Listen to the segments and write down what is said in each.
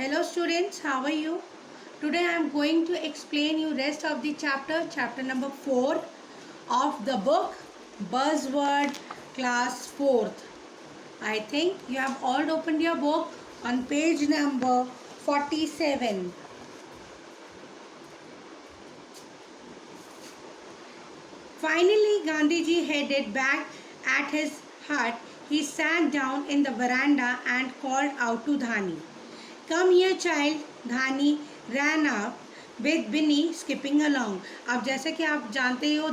Hello students, how are you? Today I am going to explain you rest of the chapter number 4 of the book Buzzword Class 4th. I think you have all opened your book on page number 47. Finally, Gandhiji headed back at his hut. He sat down in the veranda and called out to Dhani. Come here, child. Dhani ran up with Binny skipping along. अब जैसे कि आप जानते ही हो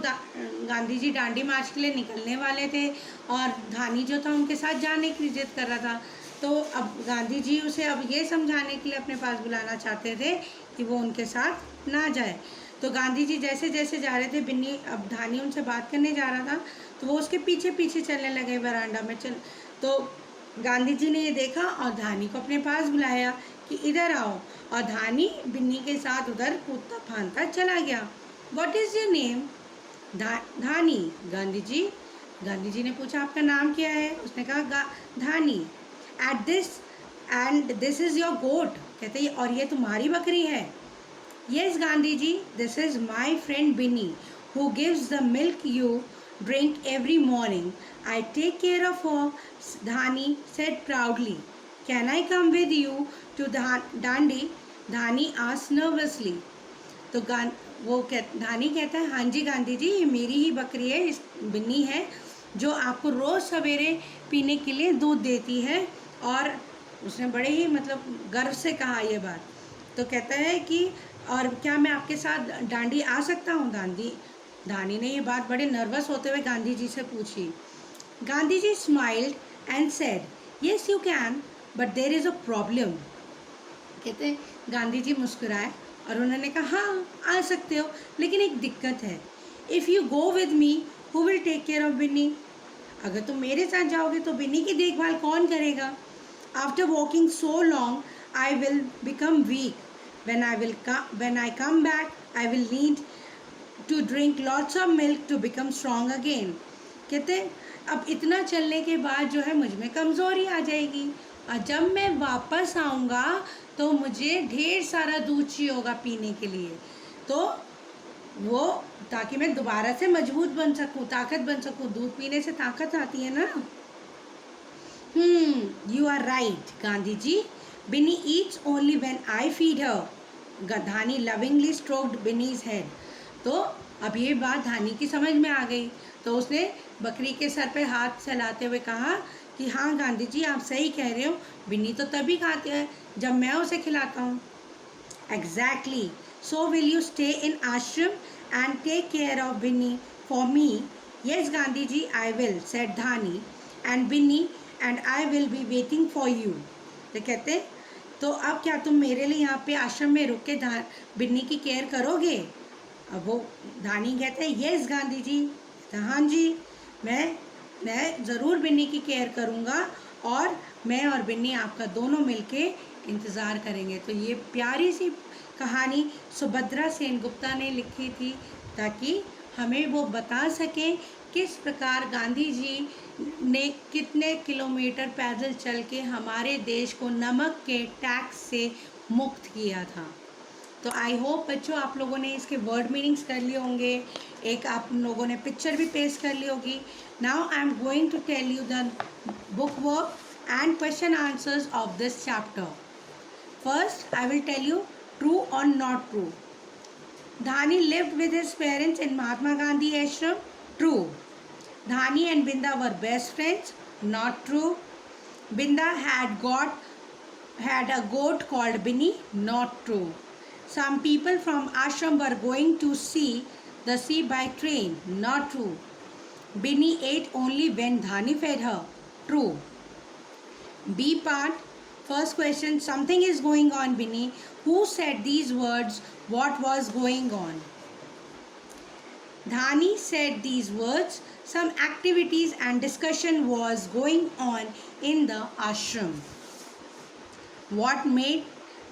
गांधी जी डांडी मार्च के लिए निकलने वाले थे और धानी जो था उनके साथ जाने की जिद कर रहा था। तो अब गांधी जी उसे अब ये समझाने के लिए अपने पास बुलाना चाहते थे कि वो उनके साथ ना जाए। तो गांधी जी जैसे जैसे जा रहे थे, बिन्नी अब धानी उनसे बात करने जा रहा था तो वो उसके पीछे पीछे चलने लगे वरांडा में। तो गांधी जी ने ये देखा और धानी को अपने पास बुलाया कि इधर आओ, और धानी बिन्नी के साथ उधर कूदता फांदता चला गया। What is your name? Dhani. Gandhi ji ने पूछा आपका नाम क्या है? उसने कहा Dhani. And this is your goat. कहते और ये तुम्हारी बकरी है? Yes, Gandhiji, this is my friend Binny, who gives the milk you drink every morning. I take care of her, Dhani said proudly. Can I come with you to Dandi? Dhani asked nervously. तो धानी कहता है हाँ जी गांधी जी, ये मेरी ही बकरी है, इस बिन्नी है जो आपको रोज़ सवेरे पीने के लिए दूध देती है। और उसने बड़े ही गर्व से कहा ये बात। तो कहता है कि और क्या मैं आपके साथ डांडी आ सकता हूँ? धानी ने ये बात बड़े नर्वस होते हुए गांधी जी से पूछी। Gandhi ji smiled and said yes you can but there is a problem. कहते गांधी जी मुस्कुराए और उन्होंने कहा हाँ आ सकते हो, लेकिन एक दिक्कत है। If you go with me who will take care of Binny? अगर तुम मेरे साथ जाओगे तो बिन्नी की देखभाल कौन करेगा? After walking so long I will become weak. When I come back, I will need to drink lots of milk to become strong again. कहते अब इतना चलने के बाद जो है मुझ में कमज़ोरी आ जाएगी, और जब मैं वापस आऊँगा तो मुझे ढेर सारा दूध चाहिए होगा पीने के लिए, तो वो ताकि मैं दोबारा से मजबूत बन सकूँ, ताकत बन सकूँ। दूध पीने से ताकत आती है ना। You are right, Gandhi ji. Binny eats only when I feed her. Dhani lovingly stroked Binny's head. तो अब ये बात धानी की समझ में आ गई, तो उसने बकरी के सर पे हाथ चलाते हुए कहा कि हाँ गांधी जी आप सही कह रहे हो, बिन्नी तो तभी खाती है जब मैं उसे खिलाता हूँ। Exactly. So will you stay in ashram and take care of Binny for me? Yes, Gandhi ji, I will, said Dhani. And Binny and I will be waiting for you. तो कहते तो अब क्या तुम मेरे लिए यहाँ पे आश्रम में रुक के बिन्नी की केयर करोगे? अब वो धानी कहते हैं येस गांधी जी। तो हाँ जी, मैं ज़रूर बिन्नी की केयर करूँगा, और मैं और बिन्नी आपका दोनों मिलके इंतज़ार करेंगे। तो ये प्यारी सी कहानी सुभद्रा सेन गुप्ता ने लिखी थी ताकि हमें वो बता सकें किस प्रकार गांधी जी ने कितने किलोमीटर पैदल चल के हमारे देश को नमक के टैक्स से मुक्त किया था। तो आई होप बच्चों आप लोगों ने इसके वर्ड मीनिंग्स कर लिए होंगे, एक आप लोगों ने पिक्चर भी पेस्ट कर ली होगी। Now I am going to tell you the book work and question answers of this chapter. First I will tell you true और not true. Dhani lived with his parents in Mahatma Gandhi ashram. True. Dhani and Binda were best friends. Not true. Binda had a goat called Binny. Not true. Some people from ashram were going to see the sea by train. Not true. Binny ate only when Dhani fed her. True. B part. First question, something is going on, Binny. Who said these words? What was going on? Dhani said these words. Some activities and discussion was going on in the ashram. What made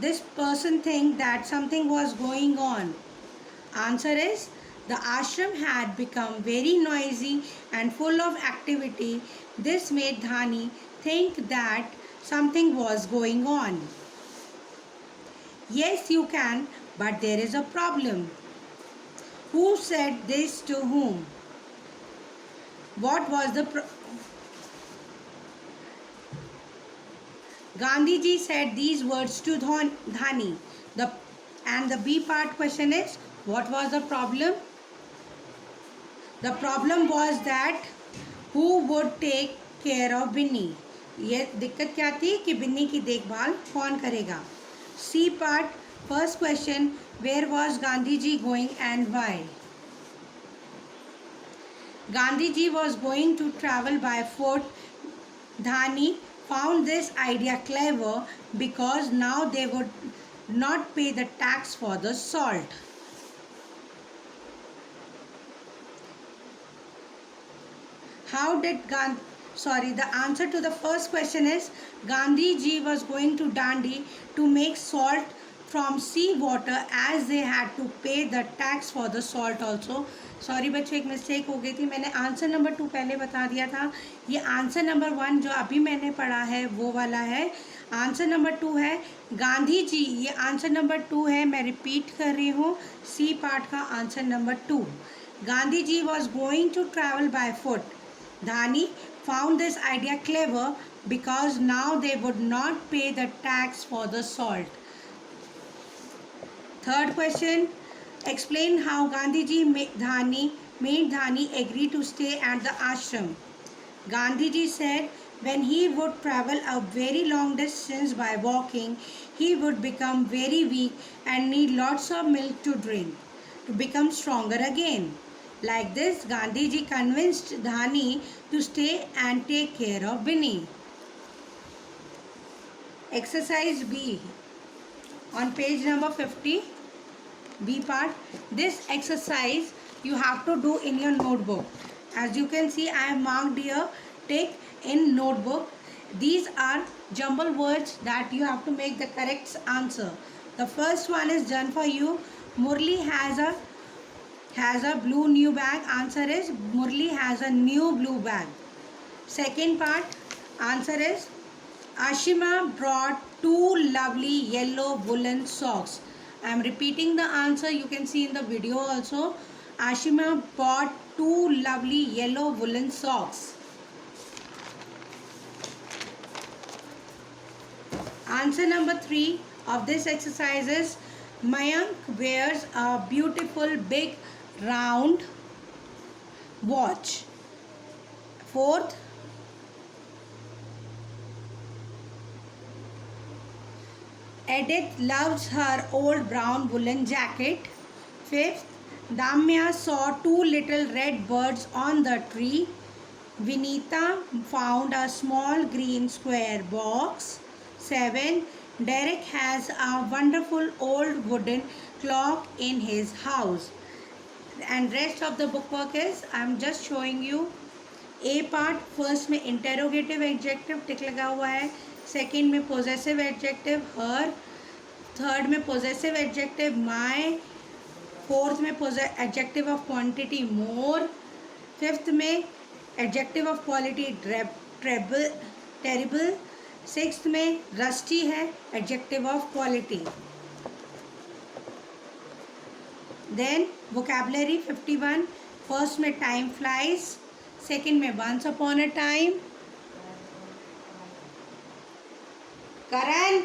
this person think that something was going on? Answer is, the ashram had become very noisy and full of activity. This made Dhani think that something was going on. Yes, you can, but there is a problem. Who said this to whom? What was the Gandhiji said these words to Dhani. The B part question is, what was the problem? The problem was that who would take care of Binny. ये दिक्कत क्या थी कि बिन्नी की देखभाल कौन करेगा. C part, first question, where was Gandhiji going and why? Gandhiji was going to travel by foot. Dhani found this idea clever because now they would not pay the tax for the salt. How did the answer to the first question is Gandhiji was going to Dandi to make salt from sea water as they had to pay the tax for the salt also. Sorry बच्चों, एक mistake हो गई थी, मैंने answer number 2 पहले बता दिया था. ये आंसर नंबर 1 जो अभी मैंने पढ़ा है वो वाला है. आंसर नंबर 2 है गांधी जी. ये आंसर नंबर 2 है, मैं रिपीट कर रही हूँ. सी पार्ट का answer number 2. Gandhi ji was going to travel by foot. Dhani found this idea clever because now they would not pay the tax for the salt. Third question, explain how Gandhiji made Dhani agree to stay at the ashram. Gandhiji said when he would travel a very long distance by walking, he would become very weak and need lots of milk to drink to become stronger again. Like this, Gandhiji convinced Dhani to stay and take care of Binny. Exercise B on page number 50, B part. This exercise you have to do in your notebook. As you can see, I have marked here tick in notebook. These are jumble words that you have to make the correct answer. The first one is done for you. Murli has a blue new bag. Answer is Murli has a new blue bag. Second part, answer is Ashima brought 2 lovely yellow woolen socks. I am repeating the answer, you can see in the video also. Ashima bought 2 lovely yellow woolen socks. Answer number 3 of this exercise is Mayank wears a beautiful big round watch. Fourth, Edith loves her old brown woolen jacket. Fifth, Damya saw 2 little red birds on the tree. Vinita found a small green square box. 7. Derek has a wonderful old wooden clock in his house. And rest of the bookwork is, I am just showing you. A part, first में interrogative adjective टिक लगा हुआ है. Second में possessive adjective her. Third में possessive adjective my. Fourth में adjective of quantity more. Fifth में adjective of quality terrible. Sixth में rusty है, adjective of quality. Then vocabulary 51. First में time flies. सेकेंड में once upon a time. Karan.